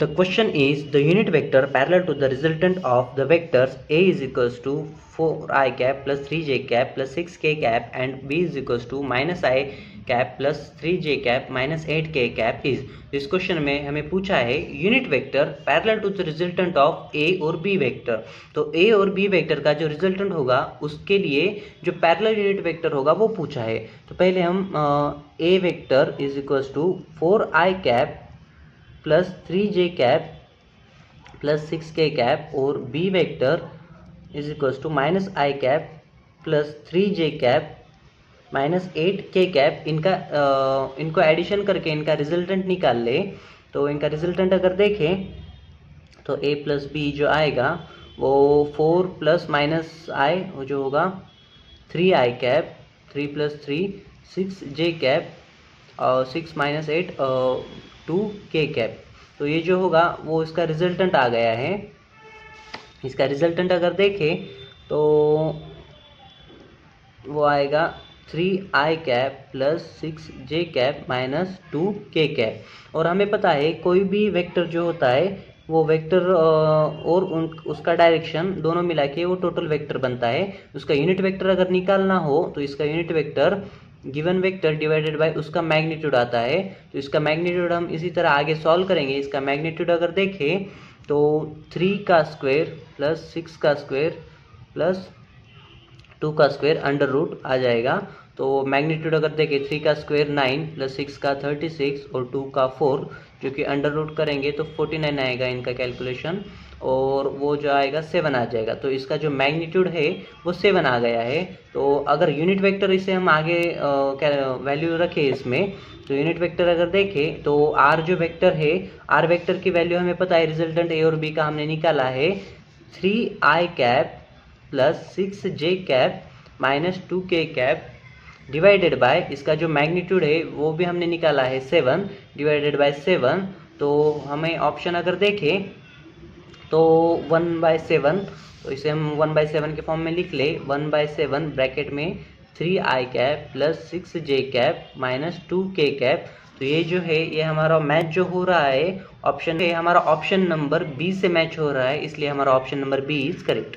The question is the unit vector parallel to the resultant of the vectors A is equals to 4i cap plus 3j cap plus 6k cap and B is equals to minus I cap plus 3j cap minus 8k cap is। इस question में हमें पूछा है unit vector parallel to the resultant of a और b vector. तो ए और b vector का जो रिजल्टेंट होगा उसके लिए जो पैरेलल यूनिट वेक्टर होगा वो पूछा है। तो पहले हम a vector is equals to 4i cap plus 3j cap plus 6k cap और b vector is equals to minus i cap plus 3j cap minus 8k cap, इनको एडिशन करके इनका रिजल्टेंट निकाल ले। तो इनका रिजल्टेंट अगर देखें तो a प्लस बी जो आएगा वो 4 प्लस माइनस आई जो होगा 3i cap 3 plus 3 6j cap और 6 माइनस 8 2k कैप। तो ये जो होगा वो इसका रिजल्टेंट आ गया है। इसका रिजल्टेंट अगर देखें तो वो आएगा 3i cap plus 6j cap minus 2k cap. और हमें पता है कोई भी वेक्टर जो होता है वो वेक्टर और उसका डायरेक्शन दोनों मिला के वो टोटल वेक्टर बनता है। उसका यूनिट वेक्टर अगर निकालना हो तो इसका unit vector given vector divided by उसका मैग्नीट्यूड आता है। तो इसका मैग्नीट्यूड हम इसी तरह आगे सॉल्व करेंगे। इसका मैग्नीट्यूड अगर देखें तो 3 का स्क्वायर प्लस 6 का स्क्वायर प्लस 2 का स्क्वायर अंडर रूट आ जाएगा। तो मैग्नीट्यूड अगर देखें 3 का स्क्वायर 9 प्लस 6 का 36 और 2 का 4 जो कि अंडर रूट करेंगे तो 49 आएगा इनका कैलकुलेशन और वो जो आएगा 7 आ जाएगा। तो इसका जो मैग्नीट्यूड है वो 7 आ गया है। तो अगर यूनिट वेक्टर इसे हम आगे वैल्यू रखें इसमें तो यूनिट वेक्टर अगर देखें तो आर जो वेक्टर है आर वेक्टर की वैल्यू हमें पता है, रिजल्टेंट ए और बी का हमने निकाला है 3i cap plus 6j cap minus 2k cap divided by इसका जो मैग्नीट्यूड है वो भी हमने निकाला है 7 डिवाइडेड बाय 7। तो हमें ऑप्शन अगर देखें तो 1/7, तो इसे हम 1/7 के फॉर्म में लिख ले 1/7 ब्रैकेट में 3i cap plus 6j cap minus 2k cap. तो ये जो है ये हमारा मैच जो हो रहा है ऑप्शन है हमारा ऑप्शन नंबर बी से मैच हो रहा है, इसलिए हमारा option number B is correct.